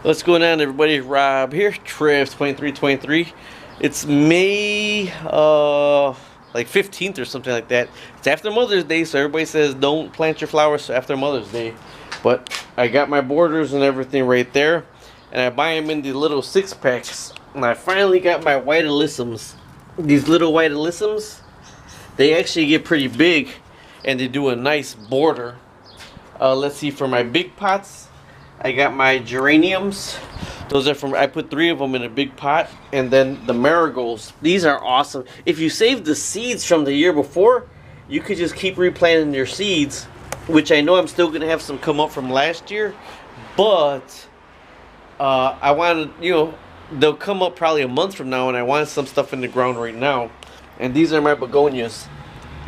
What's going on, everybody? Rob here, Trev2323. It's May like 15th or something like that. It's after Mother's Day, so everybody says don't plant your flowers after Mother's Day. But I got my borders and everything right there, and I buy them in the little 6-packs. And I finally got my white alyssums. These little white alyssums, they actually get pretty big, and they do a nice border. Let's see, for my big pots, I got my geraniums. Those are from, I put 3 of them in a big pot. And then the marigolds. These are awesome. If you save the seeds from the year before, you could just keep replanting your seeds, which I know I'm still going to have some come up from last year. But I wanted, they'll come up probably a month from now, and I want some stuff in the ground right now. And these are my begonias.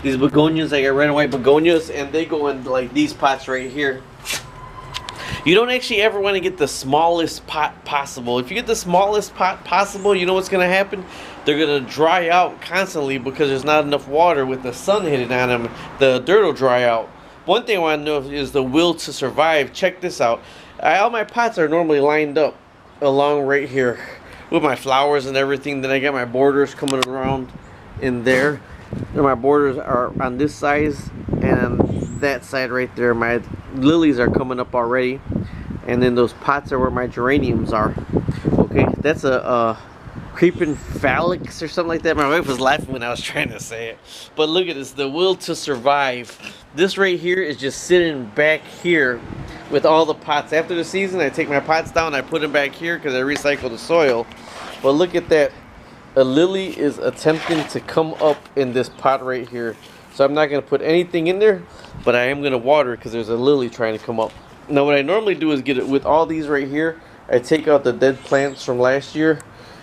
These begonias, I got red and white begonias, and they go in like these pots right here. You don't actually ever want to get the smallest pot possible. If you get the smallest pot possible, you know what's going to happen? They're going to dry out constantly because there's not enough water with the sun hitting on them. The dirt will dry out. One thing I want to know is the will to survive. Check this out. All my pots are normally lined up along right here with my flowers and everything. Then I got my borders coming around in there. And my borders are on this size and that side right there. My lilies are coming up already, and then those pots are where my geraniums are. Okay, that's a creeping phalanx or something like that. My wife was laughing when I was trying to say it, but look at this, the will to survive. This right here is just sitting back here with all the pots. After the season, I take my pots down, I put them back here because I recycle the soil. But look at that, a lily is attempting to come up in this pot right here. So I'm not going to put anything in there, but I am going to water because there's a lily trying to come up. Now what I normally do is get it with all these right here. I take out the dead plants from last year,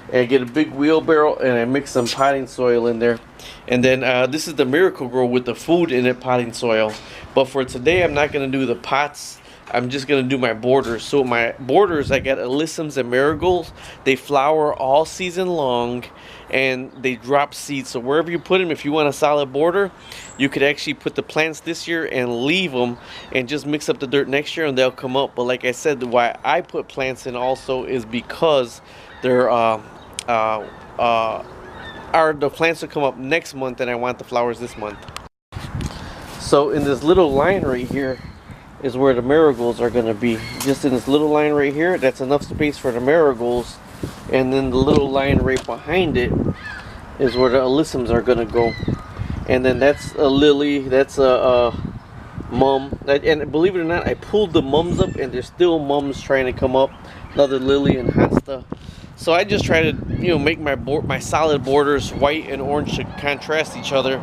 and I get a big wheelbarrow, and I mix some potting soil in there. And then this is the Miracle-Gro with the food in it, potting soil. But for today, I'm not going to do the pots. I'm just going to do my borders. So my borders, I got alyssums and marigolds. They flower all season long, and they drop seeds. So wherever you put them, if you want a solid border, you could actually put the plants this year and leave them and just mix up the dirt next year and they'll come up. But like I said, why I put plants in also is because they're the plants will come up next month, and I want the flowers this month. So in this little line right here is where the marigolds are going to be. Just in this little line right here, that's enough space for the marigolds. And then the little line right behind it is where the alyssums are going to go. And then that's a lily, that's a mum. And believe it or not, I pulled the mums up, and there's still mums trying to come up. Another lily and hosta. So I just try to, make my solid borders white and orange to contrast each other.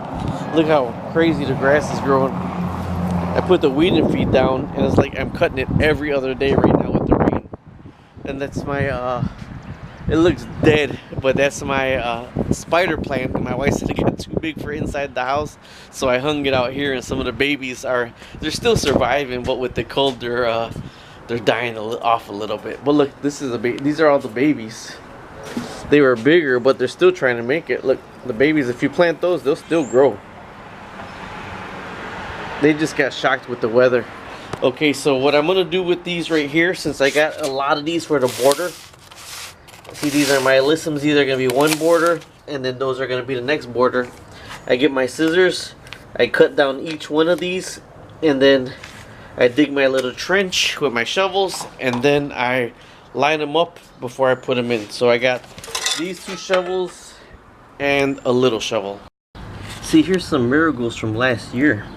Look how crazy the grass is growing. I put the weeding feed down, and it's like I'm cutting it every other day right now with the rain. And that's my, it looks dead, but that's my spider plant. And my wife said it got too big for inside the house, so I hung it out here. And some of the babies they're still surviving, but with the cold, they're dying off a little bit. But look, this is these are all the babies. They were bigger, but they're still trying to make it. Look, the babies, if you plant those, they'll still grow. They just got shocked with the weather. Okay, so what I'm gonna do with these right here, since I got a lot of these for the border. See, these are my alyssums. These are gonna be one border, and then those are gonna be the next border. I get my scissors, I cut down each one of these, and then I dig my little trench with my shovels, and then I line them up before I put them in. So I got these 2 shovels and a little shovel. See, here's some marigolds from last year.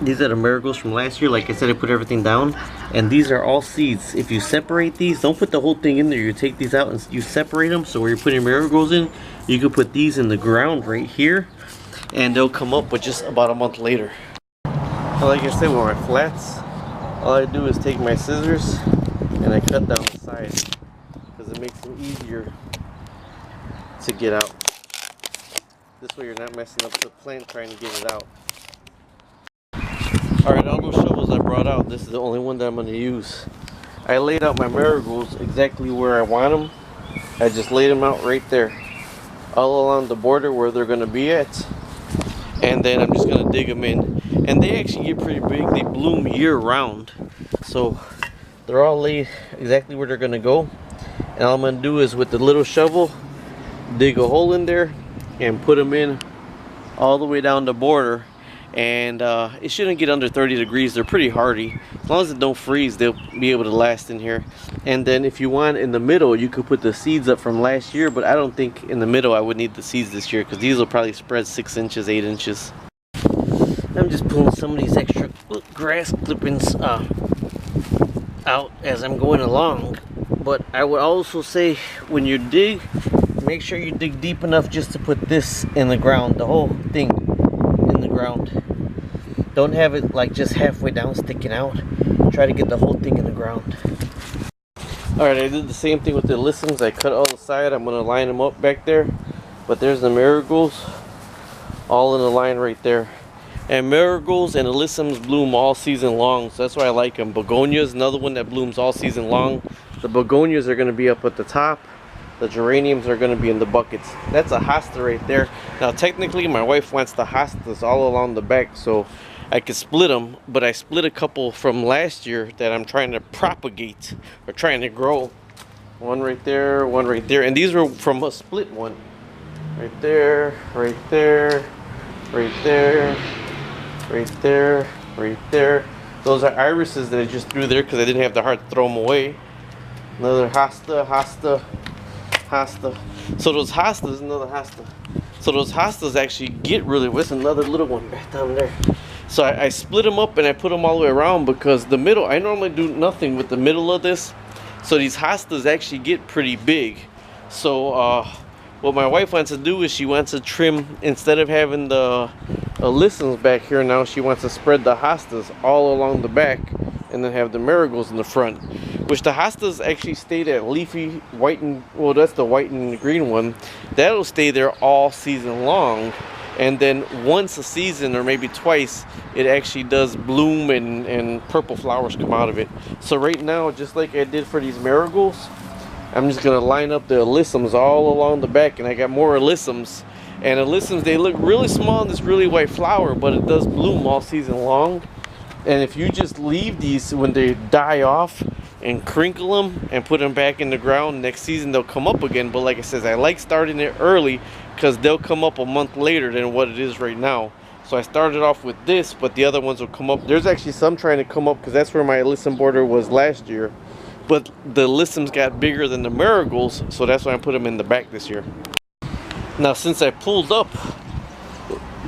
These are the marigolds from last year. Like I said, I put everything down, and these are all seeds. If you separate these, don't put the whole thing in there. You take these out and you separate them. So where you're putting marigolds in, you can put these in the ground right here, and they'll come up, but just about a month later. Like I said, with my flats, all I do is take my scissors and I cut down the sides because it makes them easier to get out. This way you're not messing up the plant trying to get it out. Alright, all those shovels I brought out, this is the only one that I'm going to use. I laid out my marigolds exactly where I want them. I just laid them out right there, all along the border where they're going to be at. And then I'm just going to dig them in. And they actually get pretty big. They bloom year round. So They're all laid exactly where they're gonna go. And all I'm gonna do is with the little shovel, dig a hole in there and put them in all the way down the border. And it shouldn't get under 30 degrees. They're pretty hardy. As long as it don't freeze, they'll be able to last in here. And then if you want in the middle, you could put the seeds up from last year, but I don't think in the middle I would need the seeds this year, because these will probably spread 6 inches, 8 inches. I'm just pulling some of these extra grass clippings out as I'm going along. But I would also say, when you dig, make sure you dig deep enough just to put this in the ground, the whole thing in the ground. Don't have it like just halfway down sticking out. Try to get the whole thing in the ground. Alright, I did the same thing with the alyssums. I cut all the side. I'm going to line them up back there. But there's the marigolds all in a line right there. And marigolds and alyssums bloom all season long, so that's why I like them. Begonias, another one that blooms all season long. The begonias are going to be up at the top. The geraniums are going to be in the buckets. That's a hosta right there. Now technically my wife wants the hostas all along the back, so I could split them, but I split a couple from last year that I'm trying to propagate or trying to grow. One right there, one right there, and these were from a split one. Right there, right there, right there, right there, right there. Those are irises that I just threw there because I didn't have the heart to throw them away. Another hosta, hosta, hosta. So those hostas, another hosta. So those hostas actually get really, with another little one back down there. So I split them up and I put them all the way around, because the middle, I normally do nothing with the middle of this. So these hostas actually get pretty big. So what my wife wants to do is she wants to trim, instead of having the alyssums back here now, she wants to spread the hostas all along the back and then have the marigolds in the front. Which the hostas actually stay that leafy white and, well, that's the white and green one. That'll stay there all season long. And then once a season, or maybe twice, it actually does bloom and purple flowers come out of it. So right now, just like I did for these marigolds, I'm just gonna line up the alyssums all along the back, and I got more alyssums. And alyssums, they look really small in this really white flower, but it does bloom all season long. And if you just leave these when they die off and crinkle them and put them back in the ground, next season they'll come up again. But like I said, I like starting it early because they'll come up a month later than what it is right now. So I started off with this, but the other ones will come up. There's actually some trying to come up because that's where my alyssum border was last year. But the alyssums got bigger than the marigolds, so that's why I put them in the back this year. Now, since I pulled up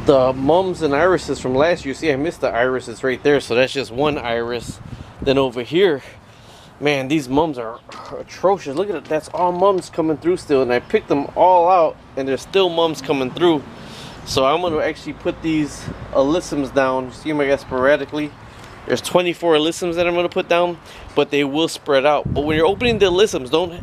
the mums and irises from last year, see, I missed the irises right there, so that's just one iris. Then over here, man, these mums are atrocious. Look at it, that's all mums coming through still, and I picked them all out and there's still mums coming through. So I'm going to actually put these alyssums down. You see them, I guess, sporadically. There's 24 alyssums that I'm going to put down, but they will spread out. But when you're opening the alyssums, don't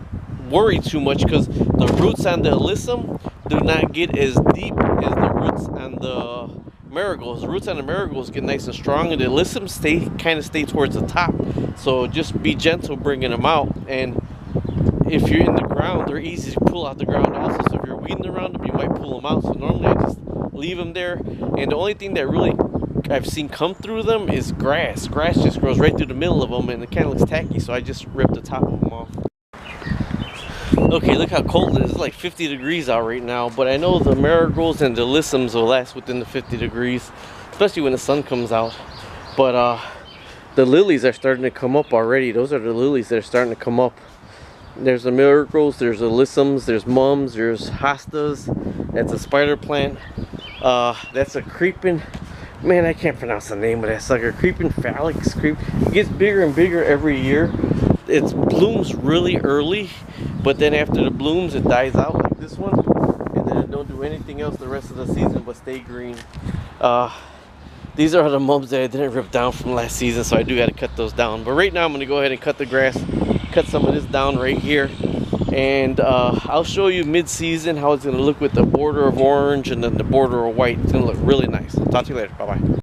worry too much, because the roots on the alyssum do not get as deep as the roots on the marigolds. The roots on the marigolds get nice and strong, and the alyssums kind of stay towards the top. So just be gentle bringing them out. And if you're in the ground, they're easy to pull out the ground also. So if you're weeding around them, you might pull them out. So normally I just leave them there. And the only thing that really I've seen come through them is grass. Grass just grows right through the middle of them, and it kind of looks tacky, so I just ripped the top of them off. Okay, look how cold it is. It's like 50 degrees out right now, but I know the marigolds and the alyssums will last within the 50 degrees, especially when the sun comes out. But the lilies are starting to come up already. Those are the lilies that are starting to come up. There's the marigolds, there's alyssums, there's mums, there's hostas. That's a spider plant. That's a creeping, man, I can't pronounce the name of that sucker. Creeping phalanx creep. It gets bigger and bigger every year. It blooms really early, but then after the blooms, it dies out like this one, and then it don't do anything else the rest of the season but stay green. These are the mums that I didn't rip down from last season, so I do got to cut those down. But right now, I'm going to go ahead and cut the grass, cut some of this down right here, and I'll show you mid-season how it's going to look with the border of orange and then the border of white. It's going to look really nice. Talk to you later. Bye-bye.